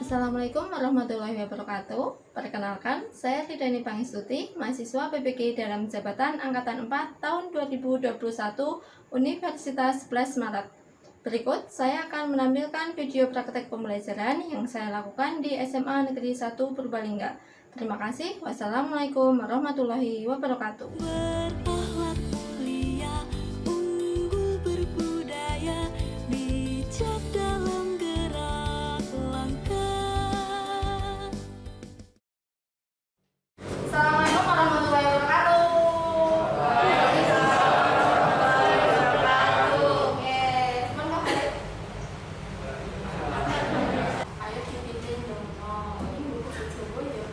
Assalamualaikum warahmatullahi wabarakatuh. Perkenalkan, saya Ridani Pangestuti, mahasiswa PPG dalam jabatan Angkatan 4 tahun 2021 Universitas 11 Maret. Berikut, saya akan menampilkan video praktek pembelajaran yang saya lakukan di SMA Negeri 1 Purbalingga. Terima kasih. Wassalamualaikum warahmatullahi wabarakatuh. Assalamualaikum warahmatullahi wabarakatuh. Oke, sebentar balik. Ayo dipimpin dong. Oh, ini buku Jowo ya.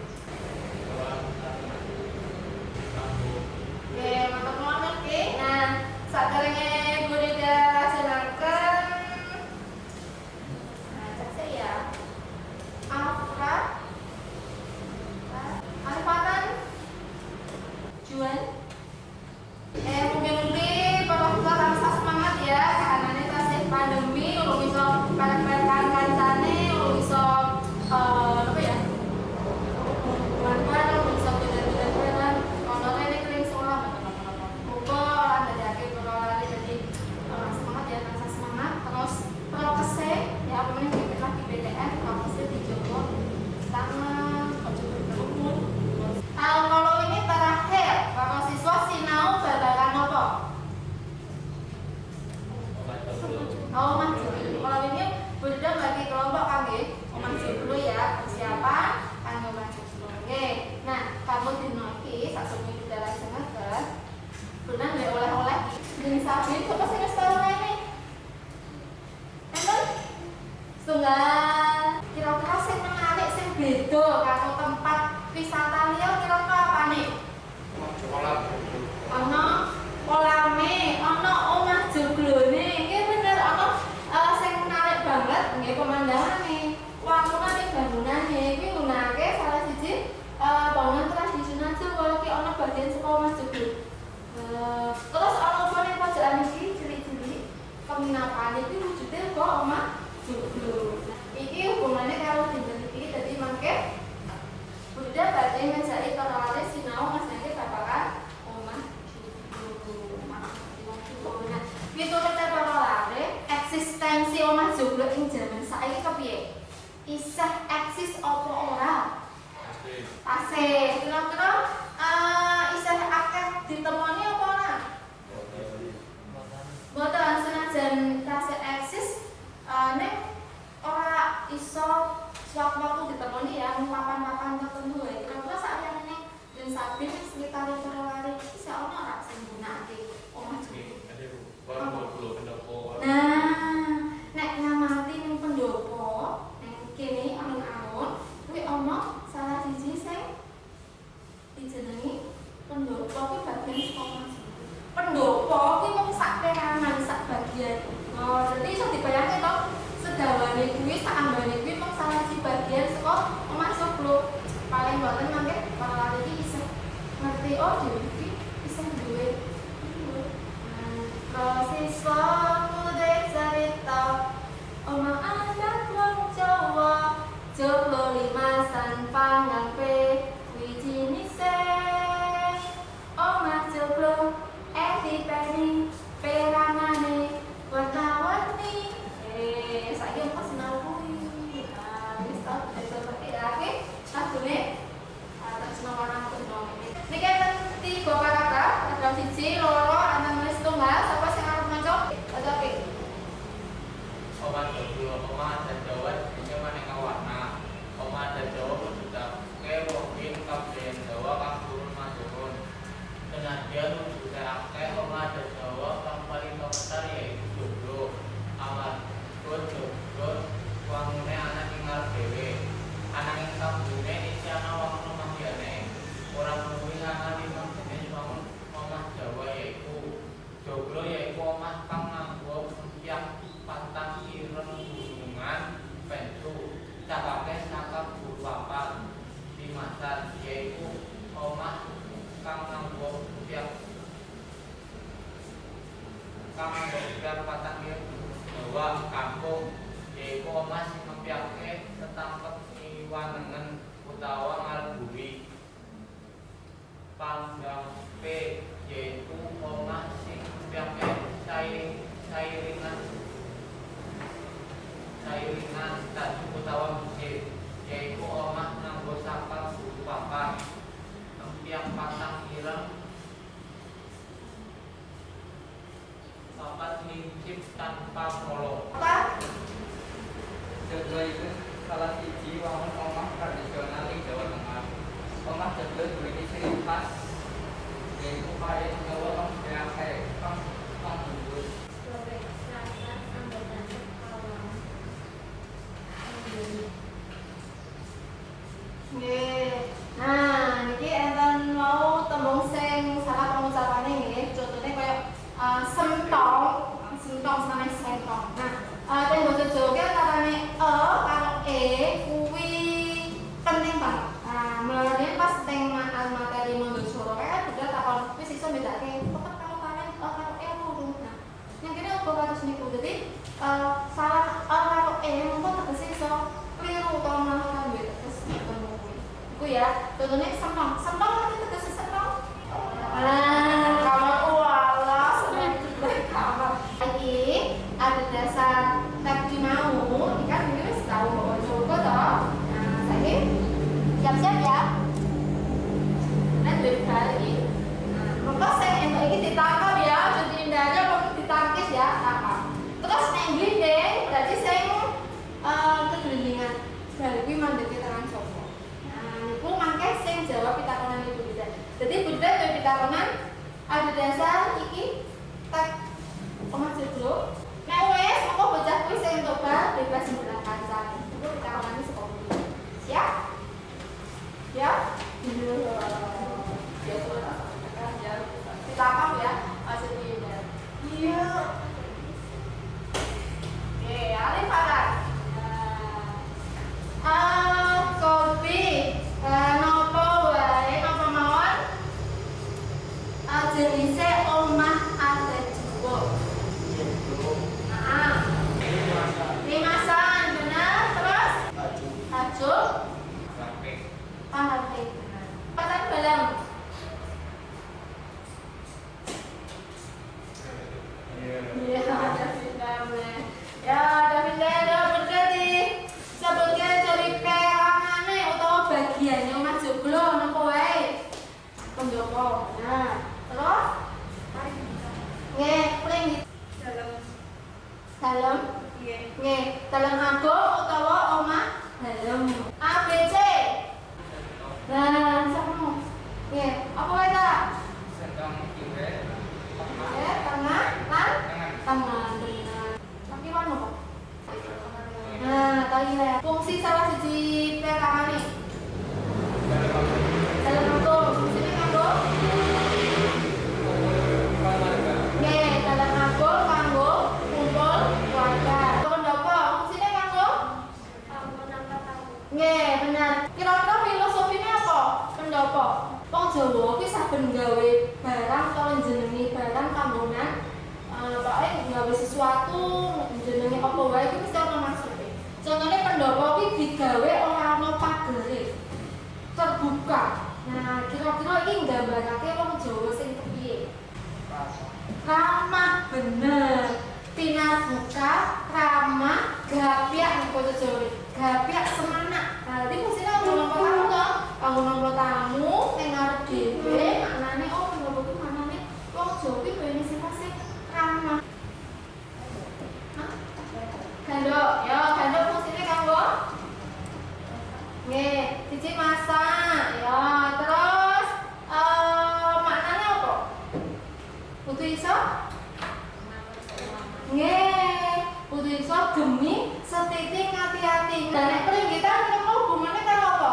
Oke, mantap oke. Nah, saderenge Bu Rida lajengaken. Nah, cek saya. Afra. Alifatan Juan. Mungkin para kita rasa semangat ya, karena ini tasih pandemi, lo bisa bareng-bareng kancane, lo bisa apa ya? Bareng-bareng, lo bisa beda-beda, kalau ini kering sekolah, pukul, dari akhir berolahraga jadi semangat ya, rasa semangat. Terus prokesnya, ya kemudian kita lagi BTN, prokesnya dicoba tangan, berkerumun. Kalau ini terakhir, para siswa sinau babagan apa? Omah judul. Kalau ini sudah bagi kelompok kami, omah judul ya, persiapan kanggo omah judul. Oke. Nah, kamu dinoi satu minggu dalam semester. Benar nggak oleh-oleh? Jadi sabin, coba saya tahu ini. Enten? Tunggal. Kira-kira sing menarik sing beda karo tempat wisata liya kira-kira apa nih? Ono kolame, ono omah joglone. Iki bener ono sing menarik banget nggih pemandangane. Wangune bangunane iki nggunakake salah siji bangunan tradisional Jawa iki ono bagian saka omah joglo. Terus ono apa ning pojokan iki cilik-cilik penginapan iki wujude kok omah joglo. Iki hubungannya karo dinten iki dadi mangke Buddha badhe ngajari para wali sinau ngasake babagan omah joglo. Nah, miturut para wali eksistensi omah joglo ing jaman saiki kepiye? Isih eksis apa ora? Tasih. Kira-kira isih akeh ditemoni apa ora? Mboten senajan tasih eksis nek ora iso sewaktu-waktu ditemoni ya papan-papan tertentu ya. Kira-kira sakjane den sabin sekitar perwari iki ono ora sing gunakake omah joglo. Nah, nek ngamati ning pendopo ning kene alun-alun kuwi ono salah siji sing dijenengi pendopo ki bagian saka omah joglo. Pendopo ki mung sak perangan sak bagian. Oh, jadi iso dibayangke to sedawane kuwi sak ambane kuwi mung salah siji bagian saka omah joglo. Paling boten mangke para wali iki isih ngerti oh dhewe iki isih duwe. Siswa kudu cerita omah adat wong Jawa joglo limasan pangangpe wijine sing omah joglo dipeni perangane warna-warni. Saiki pas sinau kuwi. Wis ta seperti oke. Lagune terus nomor ini. Niki enten 3 paragraf, paragraf 1, 2, ana nulis tunggal, sapa sing arep maca? Oke. Omah joglo, omah adat Jawa jenenge maneka warna. Omah adat Jawa mujudake wonging kabudayan Jawa kang turun majemun. Senadyan wujude akeh omah adat Jawa kang paling kawentar yaiku joglo. Amarga joglo wangune ana ing ngarep dhewe. Ananging sabune isi ana wangun omah liyane. Ora kuwi ana 5 jenis wangun omah Jawa yaiku joglo yaiku omah kang nganggo empyak patang ireng gunungan pencu cakake saka buru papan. Limasan yaiku omah kang nganggo empyak patang ireng Jawa kampung yaiku omah sing mempyake setangkep wanengen utawa ngalbuhi. Panggang P yaitu omah sing piyake sairingan tajuk utawa masjid, yaitu omah nganggo sakal guru papan empiang patang ireng papat lincip tanpa kolong. Joglo itu salah siji wangun omah tradisional ing Jawa Tengah. Omah joglo duweni ciri khas yaitu kaya Jawa kang diake kang dhuwur. Nggih. Nah, niki enten mau tembung sing salah pengucapane nggih. Contone kaya sentong sama sentong. Nah, teng basa Jawa ki antarane karo kuwi penting banget. Nah, mulane pas teng materi Mondosuro kan udah takon wis iso bedake tetep karo kalian karo loro. Nah, yang kene uga kados niku. Dadi salah karo mongko tegese iso kliru utawa malah kan duwe teges iku ya. Contohnya sentong kan tegese sentong. Kamar wala sebenarnya kamar. Iki ada dasar tadi mau ikan ini wis tahu bahwa Joko toh. Nah, saiki siap-siap ya. Nah, duit lagi. Nah, mongko sing entuk iki ditangkap ya, jadi hindari apa ditangkis ya, tangkap. Terus nek glinding berarti sing keglindingan. Bali kuwi mandeke tangan sapa. Nah, niku mangke sing jawab pitakonan Ibu Bida. Jadi Bida duwe pitakonan ada dasar iki tek omah joglo. Nek wis mongko bocah kuwi sing entuk bal bebas menggunakan kaca. Iku pitakonane saka Bida. Siap? Ya? Ya sudah. Ditangkap ya. Maksudnya. Iya. Oke, alif fathah. Kopi nopo wae napa mawon jenise omah adat Jawa. Nah, limasan benar. Terus tajuk pangantik. Paten balang. Iya, ada pindah. Ya, ada pindah berarti sebagai dari perangane utawa bagiannya omah joglo napa wae pendopo. Nah, terus nggih pring dalam nggih dalam agung utawa omah dalem. ABC. Nah, sama nggih apa wae ta? Sentong kiwe Tengah lan tangan benar. Tapi mana kok? Nah, toilet. Fungsi salah siji perangane. Dalam agung. Fungsine kanggo? Nggih, dalam agung kanggo kumpul keluarga. Pendopo fungsine kanggo? Nggih, benar. Kira-kira filosofine apa? Pendopo. Wong Jawa kuwi saben gawe barang utawa jenengi barang panggonan pokoke gawe sesuatu jenenge apa wae kuwi mesti ana maksude. Contohnya pendopo kuwi digawe ora ana pagere. Terbuka. Nah, kira-kira iki nggambarake wong Jawa sing kepiye? Ramah, bener. Pinabuka, ramah, gapiak ning basa Jawa. Gapiak semenak. Nah, iki fungsine kanggo nampa tamu to. Kanggo nampa tamu ning ngarep dhewe, maknane pendopo kuwi maknane wong Jawa kuwi duweni sifat sing ramah. Gandok, ya gandok fungsine kanggo nggih, siji masak, ya terus maknane apa? Kudu iso nggih, kudu iso gemi setitik ngati-ati. Lah nek peringgitan niku hubungane karo apa?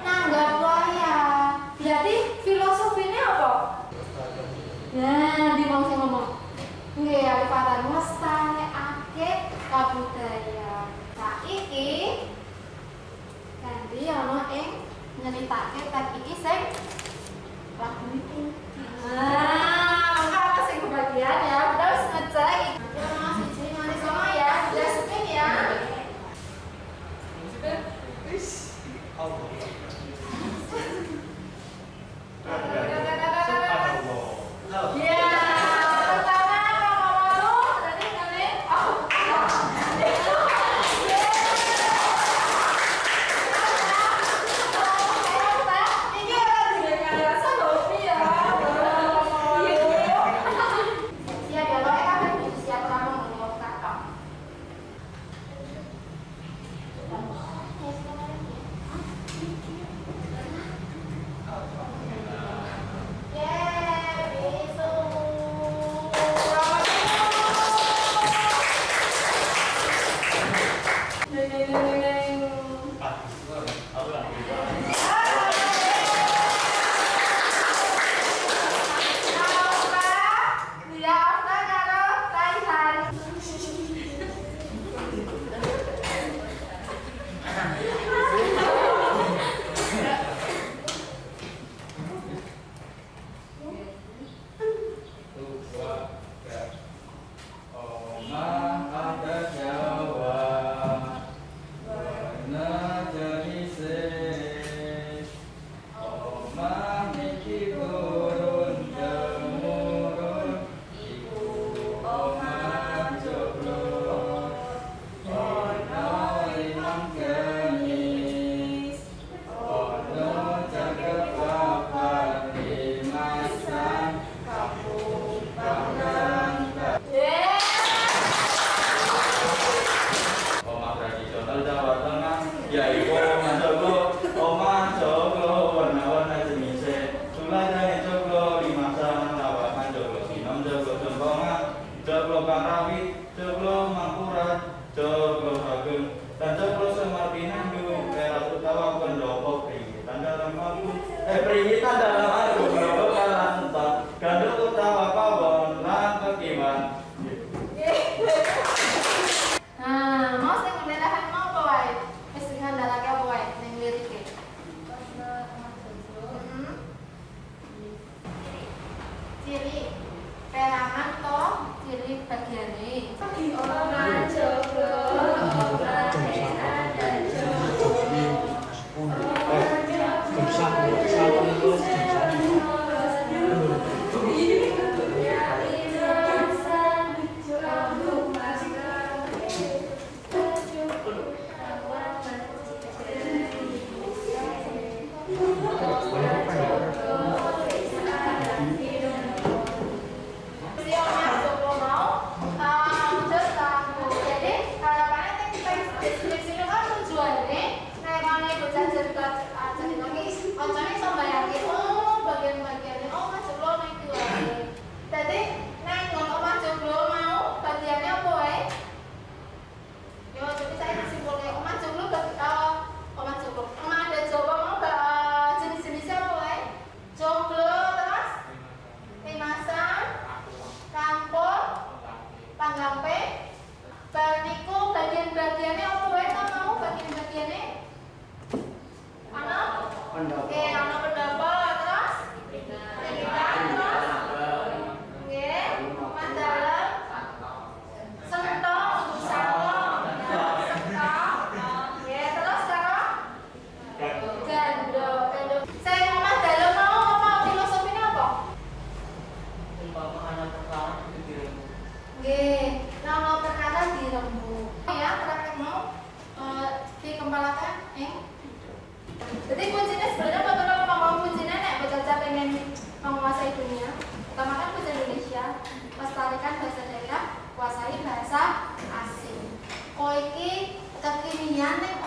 Nanggap wayah. Berarti filosofine apa? Nah, di wong sing ngomong. Nggih, alifatan nglestarekake kabudayaan. Saiki ganti ana ing nyeritake tek iki sing lagu iki. Maka sing kebagian ya, terus ngecek ya masih jadi manis sama ya, udah spin ya. Deng deng deng deng. Aku lah. Yaiku omah joglo, omah joglo warna-warna jenisnya. Tuladhane joglo limasan lawakan joglo sinom, joglo jongkongan, joglo pangrawit, joglo mangkurat, joglo sageng, dan joglo semar pinanggung. Teras utawa pendopo pringitan dalam album, pringitan dalam album joglo kalantan, gandul utawa pawon lan kekiwan. Nah, mau sing ngendelaken mau apa wae? Wis ngandalake apa wae ning lirike? Ciri perangan to, ciri bagiane. Omah joglo, omah ada joglo. Bagian-bagiannya apa wae ta mau bagian-bagiannya? Ana? Oke, ana pendapat terus? Pendidikan terus? Nggih, mandalam. Sentong untuk salon. Sentong. Nggih, terus karo? Gando. Saya ngomong dalam mau filosofine apa? Umpama anak perkara itu dirembuk. Nggih, nama perkara dirembuk. Ya, praktek mau dikembalakan jadi kuncinya sebenarnya betul-betul mau kuncinya nek bekerja pengen menguasai dunia, utamakan bahasa Indonesia, lestarikan bahasa daerah, kuasai bahasa asing. Koiki kekinian nek